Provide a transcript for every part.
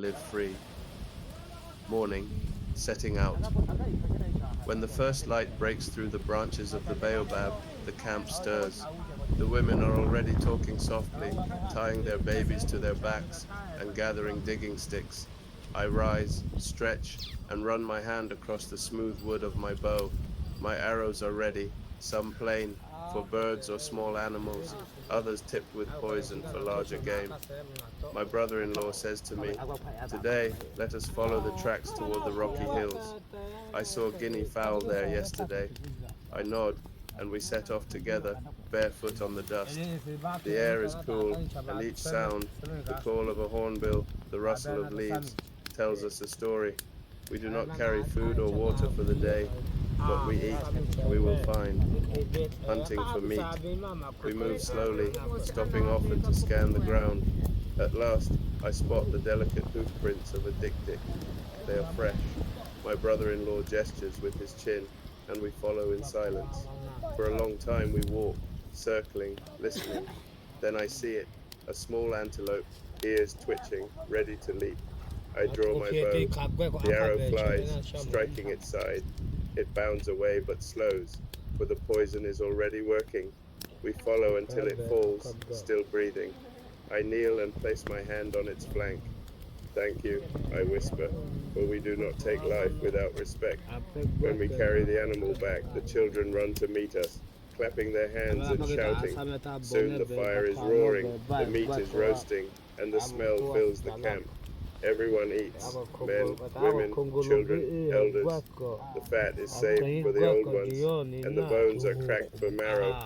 live free. Morning, setting out. When the first light breaks through the branches of the baobab, the camp stirs. The women are already talking softly, tying their babies to their backs and gathering digging sticks. I rise, stretch, and run my hand across the smooth wood of my bow. My arrows are ready, some plain, for birds or small animals, others tipped with poison for larger game. My brother-in-law says to me, "Today, let us follow the tracks toward the rocky hills. I saw guinea fowl there yesterday." I nod, and we set off together, barefoot on the dust. The air is cool, and each sound, the call of a hornbill, the rustle of leaves, tells us a story. We do not carry food or water for the day. What we eat, we will find. Hunting for meat. We move slowly, stopping often to scan the ground. At last, I spot the delicate hoof prints of a dik-dik. They are fresh. My brother-in-law gestures with his chin, and we follow in silence. For a long time we walk, circling, listening. Then I see it, a small antelope, ears twitching, ready to leap. I draw my bow. The arrow flies, striking its side. It bounds away but slows, for the poison is already working. We follow until it falls, still breathing. I kneel and place my hand on its flank. "Thank you," I whisper, for we do not take life without respect. When we carry the animal back, the children run to meet us, clapping their hands and shouting. Soon the fire is roaring, the meat is roasting, and the smell fills the camp. Everyone eats, men, women, children, elders. The fat is saved for the old ones, and the bones are cracked for marrow.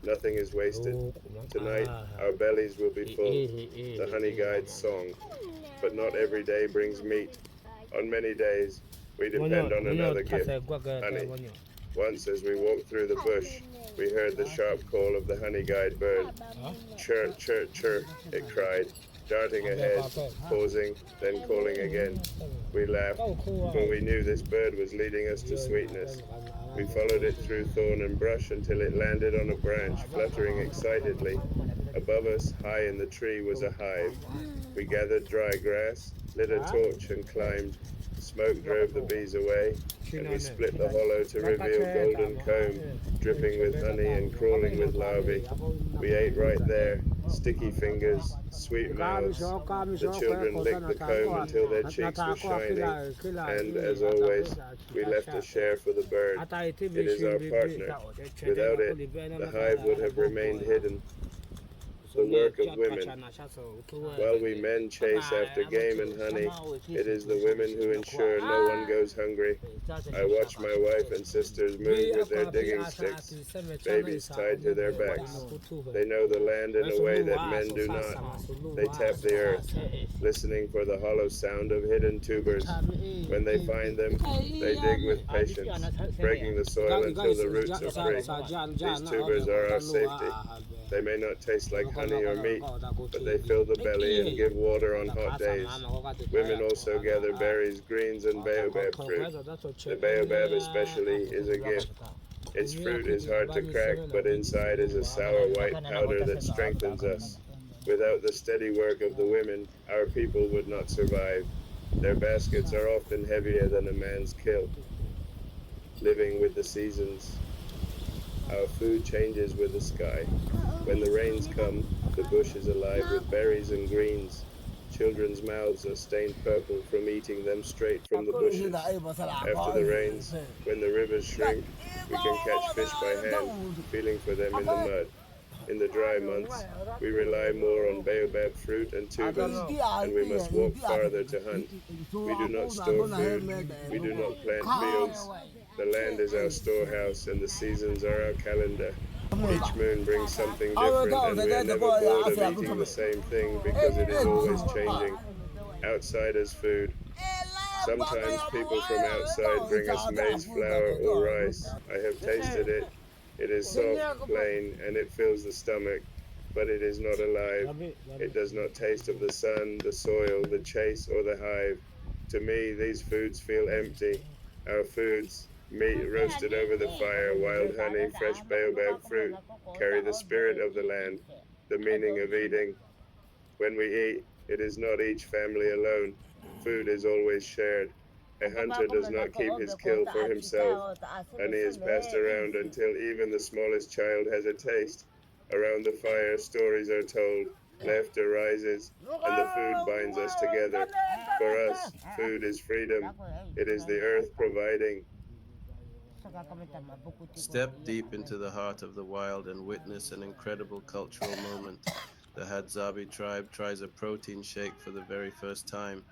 Nothing is wasted. Tonight, our bellies will be full. The honey guide's song. But not every day brings meat. On many days, we depend on another gift, honey. Once, as we walked through the bush, we heard the sharp call of the honey guide bird. "Chirr, chirr, chirr," it cried, darting ahead, pausing, then calling again. We laughed, for we knew this bird was leading us to sweetness. We followed it through thorn and brush until it landed on a branch, fluttering excitedly. Above us, high in the tree, was a hive. We gathered dry grass, lit a torch, and climbed. Smoke drove the bees away, and we split the hollow to reveal golden comb, dripping with honey and crawling with larvae. We ate right there, sticky fingers, sweet mouths. The children licked the comb until their cheeks were shining, and, as always, we left a share for the bird. It is our partner. Without it, the hive would have remained hidden. The work of women. While we men chase after game and honey, it is the women who ensure no one goes hungry. I watch my wife and sisters move with their digging sticks, babies tied to their backs. They know the land in a way that men do not. They tap the earth, listening for the hollow sound of hidden tubers. When they find them, they dig with patience, breaking the soil until the roots are free. These tubers are our safety. They may not taste like honey or meat, but they fill the belly and give water on hot days. Women also gather berries, greens, and baobab fruit. The baobab especially is a gift. Its fruit is hard to crack, but inside is a sour white powder that strengthens us. Without the steady work of the women, our people would not survive. Their baskets are often heavier than a man's kill. Living with the seasons. Our food changes with the sky. When the rains come, the bush is alive with berries and greens. Children's mouths are stained purple from eating them straight from the bushes. After the rains, when the rivers shrink, we can catch fish by hand, feeling for them in the mud. In the dry months, we rely more on baobab fruit and tubers, and we must walk farther to hunt. We do not store food. We do not plant fields. The land is our storehouse, and the seasons are our calendar. Each moon brings something different, and we are never bored of eating the same thing because it is always changing. Outsiders' food. Sometimes people from outside bring us maize flour or rice. I have tasted it. It is soft, plain, and it fills the stomach, but it is not alive. It does not taste of the sun, the soil, the chase, or the hive. To me, these foods feel empty. Our foods, meat roasted over the fire, wild honey, fresh baobab fruit, carry the spirit of the land, the meaning of eating. When we eat, it is not each family alone. Food is always shared. A hunter does not keep his kill for himself, and he is passed around until even the smallest child has a taste. Around the fire, stories are told, laughter rises, and the food binds us together. For us, food is freedom. It is the earth providing. Step deep into the heart of the wild and witness an incredible cultural moment. The Hadzabi tribe tries a protein shake for the very first time.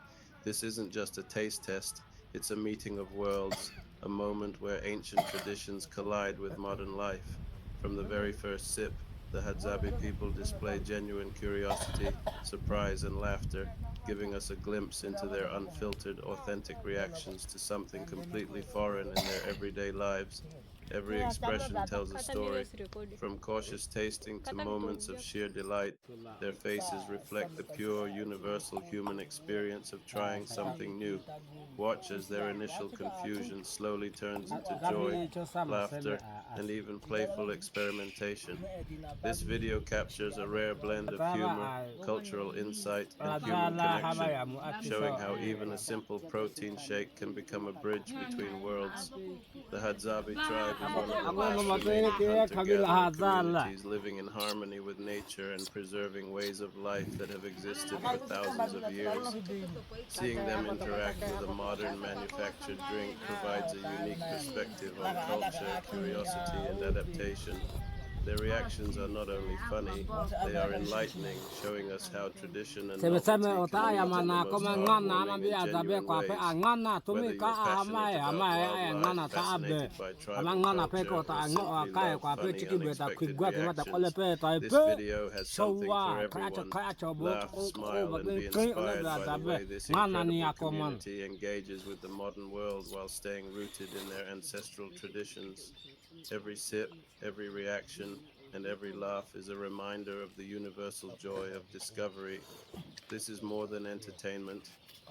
This isn't just a taste test, it's a meeting of worlds, a moment where ancient traditions collide with modern life. From the very first sip, the Hadzabi people display genuine curiosity, surprise, and laughter, giving us a glimpse into their unfiltered, authentic reactions to something completely foreign in their everyday lives. Every expression tells a story, from cautious tasting to moments of sheer delight. Their faces reflect the pure, universal human experience of trying something new. Watch as their initial confusion slowly turns into joy, laughter, and even playful experimentation. This video captures a rare blend of humor, cultural insight, and human connection, showing how even a simple protein shake can become a bridge between worlds. The Hadzabi tribe is one of the last remaining hunter-gatherer communities living in harmony with nature and preserving ways of life that have existed for thousands of years. Seeing them interact with a modern manufactured drink provides a unique perspective on culture, curiosity, and adaptation. Their reactions are not only funny, they are enlightening, showing us how tradition and novelty can meet in the most heartwarming and genuine ways. Whether you're passionate about wildlife, fascinated by tribal culture, or simply love funny, unexpected reactions, this video has something for everyone. Laugh, smile, and be inspired by the way this incredible community engages with the modern world while staying rooted in their ancestral traditions. Every sip, every reaction, and every laugh is a reminder of the universal joy of discovery. This is more than entertainment.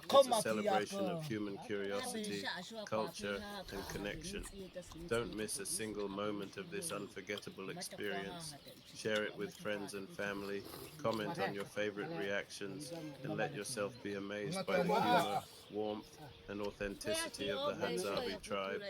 It's a celebration of human curiosity, culture, and connection. Don't miss a single moment of this unforgettable experience. Share it with friends and family, comment on your favorite reactions, and let yourself be amazed by the humor, warmth, and authenticity of the Hadzabi tribe.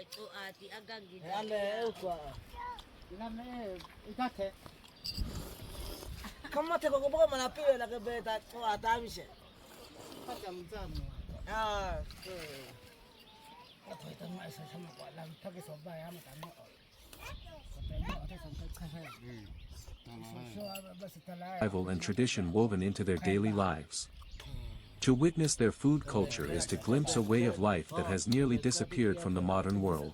Survival and tradition woven into their daily lives. To witness their food culture is to glimpse a way of life that has nearly disappeared from the modern world.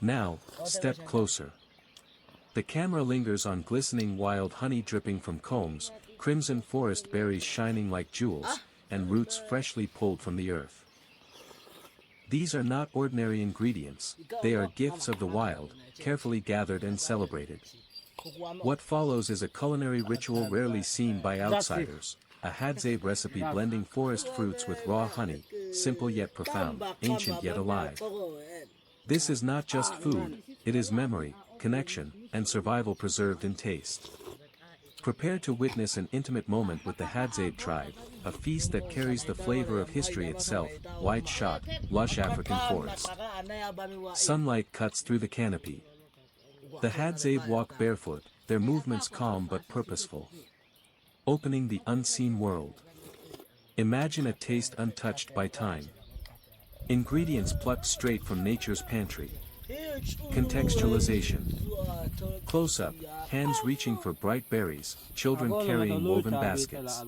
Now, step closer. The camera lingers on glistening wild honey dripping from combs, crimson forest berries shining like jewels, and roots freshly pulled from the earth. These are not ordinary ingredients, they are gifts of the wild, carefully gathered and celebrated. What follows is a culinary ritual rarely seen by outsiders, a Hadza recipe blending forest fruits with raw honey, simple yet profound, ancient yet alive. This is not just food, it is memory, connection, and survival preserved in taste. Prepare to witness an intimate moment with the Hadza tribe, a feast that carries the flavor of history itself, white-shot, lush African forest. Sunlight cuts through the canopy. The Hadza walk barefoot, their movements calm but purposeful. Opening the unseen world. Imagine a taste untouched by time. Ingredients plucked straight from nature's pantry. Contextualization. Close-up, hands reaching for bright berries, children carrying woven baskets.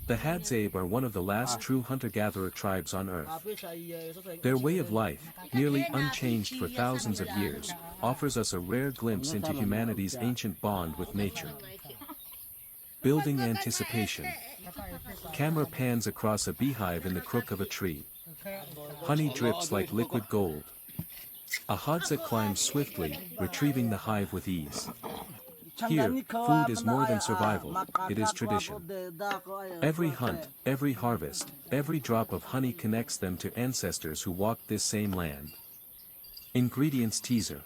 The Hadza are one of the last true hunter-gatherer tribes on Earth. Their way of life, nearly unchanged for thousands of years, offers us a rare glimpse into humanity's ancient bond with nature. Building anticipation. Camera pans across a beehive in the crook of a tree. Honey drips like liquid gold. A Hadza climbs swiftly, retrieving the hive with ease. Here, food is more than survival, it is tradition. Every hunt, every harvest, every drop of honey connects them to ancestors who walked this same land. Ingredients teaser.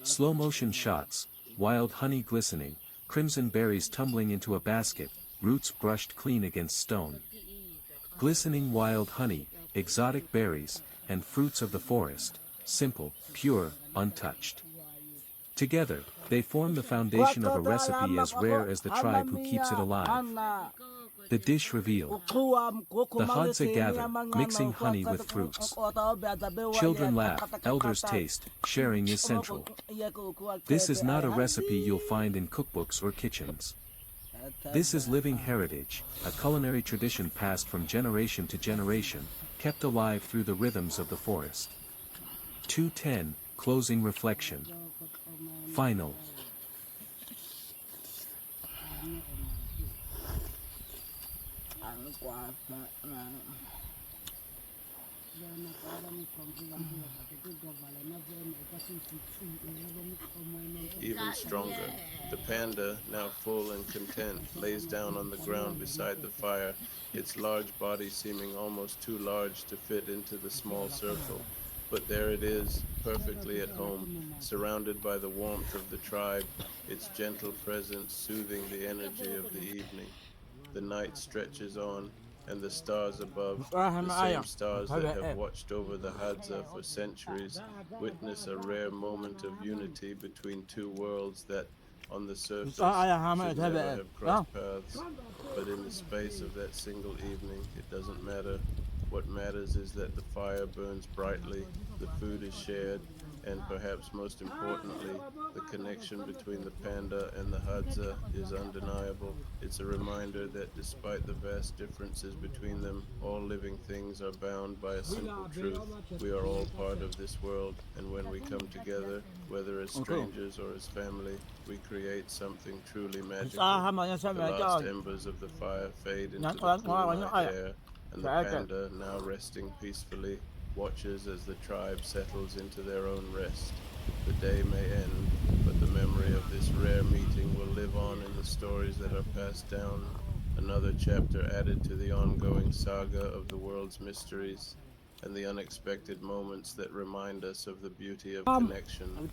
Slow motion shots, wild honey glistening, crimson berries tumbling into a basket, roots brushed clean against stone. glistening wild honey, exotic berries, and fruits of the forest, simple, pure, untouched. Together, they form the foundation of a recipe as rare as the tribe who keeps it alive. The dish revealed. The Hadza gather, mixing honey with fruits. Children laugh, elders taste, sharing is central. This is not a recipe you'll find in cookbooks or kitchens. This is living heritage, a culinary tradition passed from generation to generation, kept alive through the rhythms of the forest. 210, Closing Reflection. Final. Even stronger, the panda, now full and content, lays down on the ground beside the fire, its large body seeming almost too large to fit into the small circle. But there it is, perfectly at home, surrounded by the warmth of the tribe, its gentle presence soothing the energy of the evening. The night stretches on, and the stars above, the same stars that have watched over the Hadza for centuries, witness a rare moment of unity between two worlds that, on the surface, should never have crossed paths. But in the space of that single evening, it doesn't matter. What matters is that the fire burns brightly, the food is shared, and perhaps most importantly, the connection between the panda and the Hadza is undeniable. It's a reminder that despite the vast differences between them, all living things are bound by a simple truth. We are all part of this world, and when we come together, whether as strangers or as family, we create something truly magical. The last embers of the fire fade into the cool night air, and the panda, now resting peacefully, watches as the tribe settles into their own rest. The day may end, but the memory of this rare meeting will live on in the stories that are passed down, another chapter added to the ongoing saga of the world's mysteries, and the unexpected moments that remind us of the beauty of connection.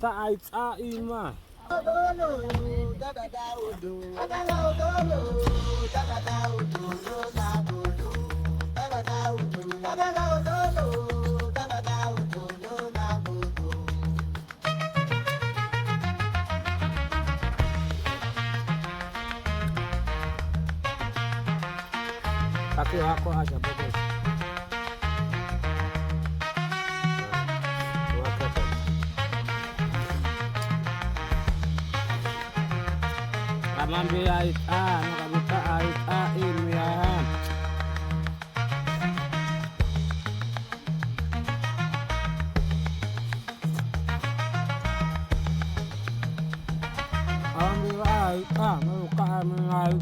Kaki aku aja bagus. Ambil ait buka ait ini ya. Ambil ait buka ait.